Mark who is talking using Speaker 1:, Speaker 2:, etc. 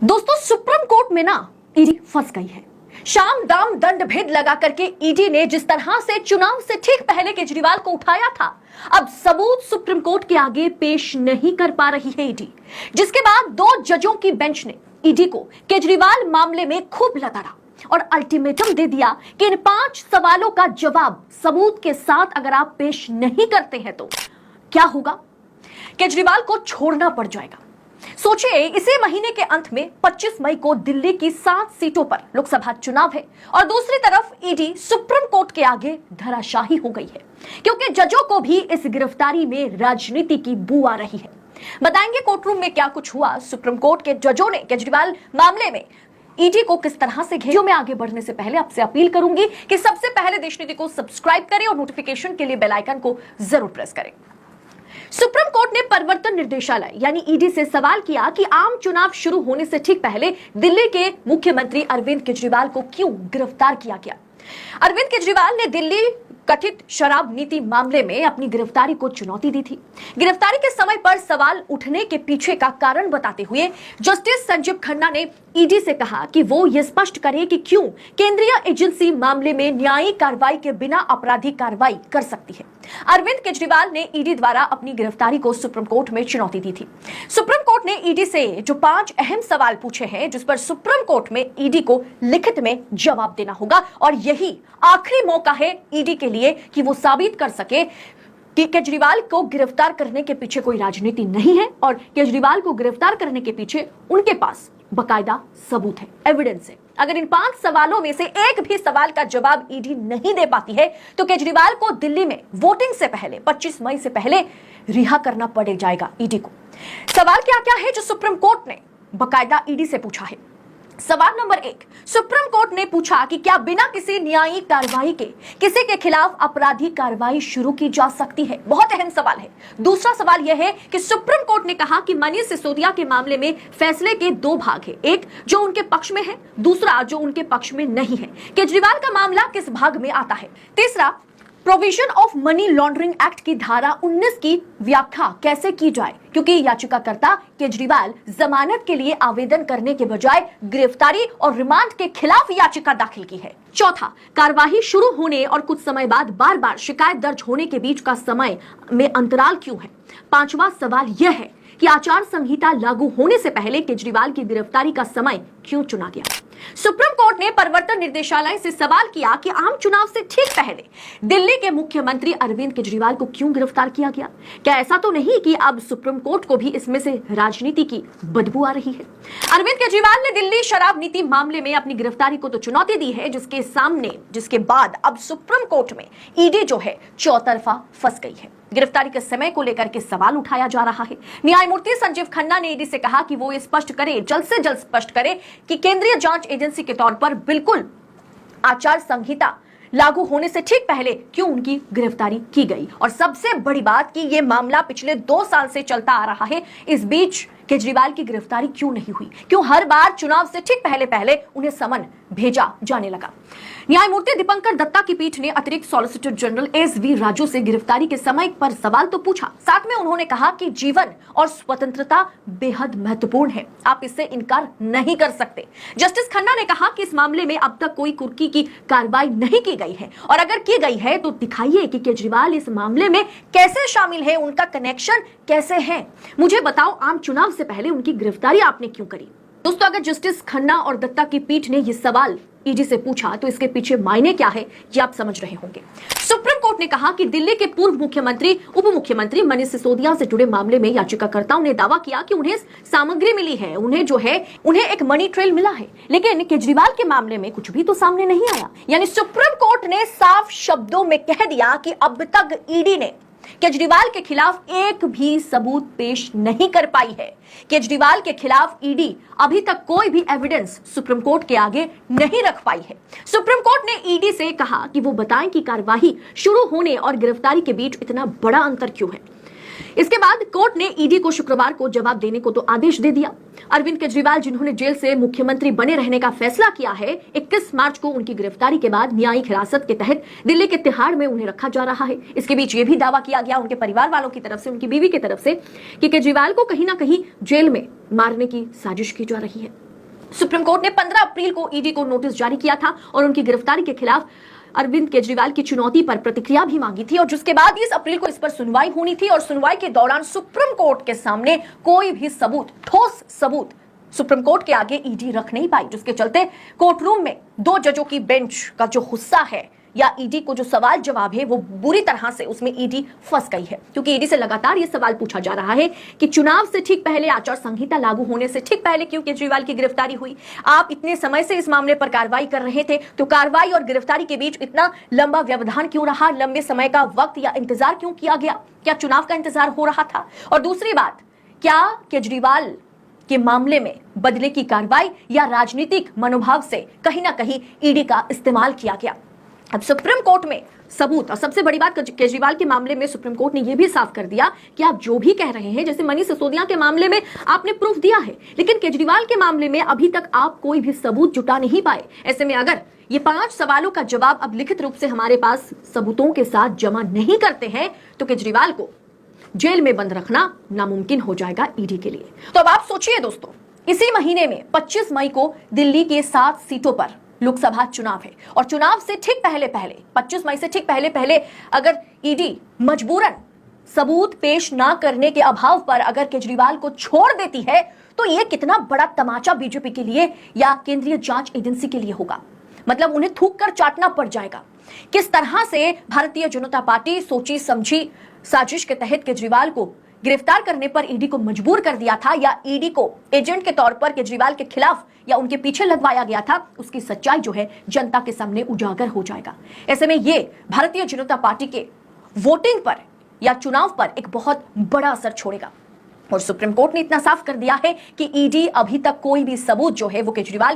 Speaker 1: दोस्तों supreme court में ना ईडी फंस गई है। शाम दाम दंड भेद लगा करके ईडी ने जिस तरह से चुनाव से ठीक पहले केजरीवाल को उठाया था, अब सबूत सुप्रीम कोर्ट के आगे पेश नहीं कर पा रही है ईडी, जिसके बाद 2 जजों की बेंच ने ईडी को केजरीवाल मामले में खूब लताड़ा और अल्टीमेटम दे दिया कि इन 5 सवालों का जवाब सबूत के साथ अगर आप पेश नहीं करते हैं तो क्या होगा, केजरीवाल को छोड़ना पड़ जाएगा। सोचिए, इसी महीने के अंत में 25 मई को दिल्ली की 7 सीटों पर लोकसभा चुनाव है और दूसरी तरफ ईडी सुप्रीम कोर्ट के आगे धराशाही हो गई है, क्योंकि जजों को भी इस गिरफ्तारी में राजनीति की बू आ रही है। बताएंगे कोर्टरूम में क्या कुछ हुआ, सुप्रीम कोर्ट के जजों ने केजरीवाल मामले में ईडी को किस तरह से घेरा। में आगे बढ़ने से पहले आपसे अपील करूंगी कि सबसे पहले देश नीति को सब्सक्राइब करें और नोटिफिकेशन के लिए बेल आइकन को जरूर प्रेस करें। सुप्रीम कोर्ट ने प्रवर्तन निर्देशालय यानी ईडी से सवाल किया कि आम चुनाव शुरू होने से ठीक पहले दिल्ली के मुख्यमंत्री अरविंद केजरीवाल को क्यों गिरफ्तार किया गया। अरविंद केजरीवाल ने दिल्ली कथित शराब नीति मामले में अपनी गिरफ्तारी को चुनौती दी थी। गिरफ्तारी के समय पर सवाल उठने के पीछे का कारण बताते हुए जस्टिस संजीव खन्ना ने ईडी से कहा कि वो ये स्पष्ट करे कि क्यों केंद्रीय एजेंसी मामले में न्यायिक कार्रवाई के बिना आपराधिक कार्रवाई कर सकती है। अरविंद केजरीवाल ने ईडी द्वारा अपनी गिरफ्तारी को सुप्रीम कोर्ट में चुनौती दी थी। सुप्रीम कोर्ट ने ईडी से जो 5 अहम सवाल पूछे हैं, जिस पर सुप्रीम कोर्ट में ईडी को लिखित में जवाब देना होगा और यही आखिरी मौका है ईडी के लिए कि वो साबित कर सके कि केजरीवाल को गिरफ्तार करने के पीछे कोई राजनीति नहीं है और केजरीवाल को गिरफ्तार करने के पीछे उनके पास बकायदा सबूत है, एविडेंस है। अगर इन 5 सवालों में से एक भी सवाल का जवाब ईडी नहीं दे पाती है तो केजरीवाल को दिल्ली में वोटिंग से पहले 25 मई से पहले रिहा करना पड़ जाएगा ईडी को। सवाल क्या क्या है जो सुप्रीम कोर्ट ने बकायदा ईडी से पूछा है। सवाल नंबर 1, सुप्रीम कोर्ट ने पूछा कि क्या बिना किसी न्यायिक कार्रवाई के किसी के खिलाफ आपराधिक कार्रवाई शुरू की जा सकती है। बहुत अहम सवाल है। दूसरा सवाल यह है कि सुप्रीम कोर्ट ने कहा कि मनीष सिसोदिया के मामले में फैसले के 2 भाग हैं, एक जो उनके पक्ष में है, दूसरा जो उनके पक्ष में नहीं है। केजरीवाल का मामला किस भाग में आता है। तीसरा, provision of money laundering act की धारा 19 की व्याख्या कैसे की जाए, क्योंकि याचिकाकर्ता केजरीवाल जमानत के लिए आवेदन करने के बजाय गिरफ्तारी और रिमांड के खिलाफ याचिका दाखिल की है। चौथा, कार्यवाही शुरू होने और कुछ समय बाद बार बार शिकायत दर्ज होने के बीच का समय में अंतराल क्यों है। 5वां सवाल यह है कि आचार संहिता लागू होने से पहले केजरीवाल की गिरफ्तारी का समय क्यों चुना गया। सुप्रीम कोर्ट ने प्रवर्तन निर्देशालय से सवाल किया कि आम चुनाव से ठीक पहले दिल्ली के मुख्यमंत्री अरविंद केजरीवाल को क्यों गिरफ्तार किया गया। क्या ऐसा तो नहीं कि अब सुप्रीम कोर्ट को भी इसमें से राजनीति की बदबू आ रही है। अरविंद केजरीवाल ने दिल्ली शराब नीति मामले में अपनी गिरफ्तारी को तो चुनौती दी है, जिसके बाद अब सुप्रीम कोर्ट में ईडी जो है चौतरफा फंस गई है। गिरफ्तारी के समय को लेकर के सवाल उठाया जा रहा है। न्यायमूर्ति संजीव खन्ना ने ईडी से कहा कि वो ये स्पष्ट करे, जल्द से जल्द स्पष्ट करे कि केंद्रीय जांच एजेंसी के तौर पर बिल्कुल आचार संहिता लागू होने से ठीक पहले क्यों उनकी गिरफ्तारी की गई। और सबसे बड़ी बात कि ये मामला पिछले 2 साल से चलता आ रहा है, इस बीच केजरीवाल की गिरफ्तारी क्यों नहीं हुई, क्यों हर बार चुनाव से ठीक पहले पहले उन्हें समन भेजा जाने लगा। न्यायमूर्ति दीपंकर दत्ता की पीठ ने अतिरिक्त सॉलिसिटर जनरल एस.वी. राजू से गिरफ्तारी के समय पर सवाल तो पूछा, साथ में उन्होंने कहा कि जीवन और स्वतंत्रता बेहद महत्वपूर्ण है, आप इससे इनकार नहीं कर सकते। जस्टिस खन्ना ने कहा कि इस मामले में अब तक कोई कुर्की की कार्रवाई नहीं की गई है और अगर की गई है तो दिखाइए कि केजरीवाल इस मामले में कैसे शामिल है, उनका कनेक्शन कैसे है। मुझे बताओ, आम चुनाव से पहले उनकी गिरफ्तारी आपने क्यों करी। दोस्तों, अगर जस्टिस खन्ना और दत्ता की पीठ ने यह सवाल ईडी से पूछा तो इसके पीछे मायने क्या है, ये आप समझ रहे होंगे। सुप्रीम कोर्ट ने कहा कि दिल्ली के पूर्व मुख्यमंत्री उप मुख्यमंत्री मनीष सिसोदिया से जुड़े मामले में याचिकाकर्ताओं ने दावा किया कि उन्हें सामग्री मिली है, उन्हें एक मनी ट्रेल मिला है, लेकिन केजरीवाल के मामले में कुछ भी तो सामने नहीं आया। यानी सुप्रीम कोर्ट ने साफ शब्दों में कह दिया कि अब तक ईडी ने केजरीवाल के खिलाफ एक भी सबूत पेश नहीं कर पाई है। केजरीवाल के खिलाफ ईडी अभी तक कोई भी एविडेंस सुप्रीम कोर्ट के आगे नहीं रख पाई है। सुप्रीम कोर्ट ने ईडी से कहा कि वो बताएं कि कार्यवाही शुरू होने और गिरफ्तारी के बीच इतना बड़ा अंतर क्यों है। इसके बाद कोर्ट ने ईडी को शुक्रवार को जवाब देने को तो आदेश दे दिया। अरविंद केजरीवाल, जिन्होंने जेल से मुख्यमंत्री बने रहने का फैसला किया है, 21 मार्च को उनकी गिरफ्तारी के बाद न्यायिक हिरासत के तहत दिल्ली के तिहाड़ में उन्हें रखा जा रहा है। इसके बीच ये भी दावा किया गया उनके परिवार वालों की तरफ से, उनकी बीवी की तरफ से, कि केजरीवाल को कहीं ना कहीं जेल में मारने की साजिश की जा रही है। सुप्रीम कोर्ट ने 15 अप्रैल को ईडी को नोटिस जारी किया था और उनकी गिरफ्तारी के खिलाफ अरविंद केजरीवाल की चुनौती पर प्रतिक्रिया भी मांगी थी और जिसके बाद 20 अप्रैल को इस पर सुनवाई होनी थी और सुनवाई के दौरान सुप्रीम कोर्ट के सामने कोई भी सबूत, ठोस सबूत सुप्रीम कोर्ट के आगे ईडी रख नहीं पाई, जिसके चलते कोर्ट रूम में 2 जजों की बेंच का जो गुस्सा है या ईडी को जो सवाल जवाब है वो बुरी तरह से उसमें ईडी फंस गई है, क्योंकि ईडी से लगातार ये सवाल पूछा जा रहा है कि चुनाव से ठीक पहले, आचार संहिता लागू होने से ठीक पहले क्यों केजरीवाल की गिरफ्तारी हुई। आप इतने समय से इस मामले पर कार्रवाई कर रहे थे, तो कार्रवाई और गिरफ्तारी के बीच इतना लंबा व्यवधान क्यों रहा, लंबे समय का वक्त या इंतजार क्यों किया गया, क्या चुनाव का इंतजार हो रहा था। और दूसरी बात, क्या केजरीवाल के मामले में बदले की कार्रवाई या राजनीतिक मनोभाव से कहीं ना कहीं ईडी का इस्तेमाल किया गया। अब सुप्रीम कोर्ट में सबूत, और सबसे बड़ी बात केजरीवाल के मामले में सुप्रीम कोर्ट ने यह भी साफ कर दिया कि आप जो भी कह रहे हैं, जैसे मनीष सिसोदिया के मामले में आपने प्रूफ दिया है, लेकिन केजरीवाल के मामले में अभी तक आप कोई भी सबूत जुटा नहीं पाए। ऐसे में अगर ये 5 सवालों का जवाब अब लिखित रूप से हमारे पास सबूतों के साथ जमा नहीं करते हैं तो केजरीवाल को जेल में बंद रखना नामुमकिन हो जाएगा ईडी के लिए। तो अब आप सोचिए दोस्तों, इसी महीने में 25 मई को दिल्ली के 7 सीटों पर लोकसभा चुनाव है और चुनाव से ठीक पहले 25 मई से ठीक पहले अगर ईडी मजबूरन सबूत पेश ना करने के अभाव पर अगर केजरीवाल को छोड़ देती है तो यह कितना बड़ा तमाचा बीजेपी के लिए या केंद्रीय जांच एजेंसी के लिए होगा। मतलब उन्हें थूक कर चाटना पड़ जाएगा। किस तरह से भारतीय जनता पार्टी सोची समझी साजिश के तहत केजरीवाल को गिरफ्तार करने पर ईडी को मजबूर कर दिया था या ईडी को एजेंट के तौर पर केजरीवाल के खिलाफ या उनके पीछे लगवाया गया था, उसकी सच्चाई जो है जनता के सामने उजागर हो जाएगा। ऐसे में ये भारतीय जनता पार्टी के वोटिंग पर या चुनाव पर एक बहुत बड़ा असर छोड़ेगा। और सुप्रीम कोर्ट ने इतना साफ कर दिया है कि ईडी अभी तक कोई भी सबूत जो है वो केजरीवाल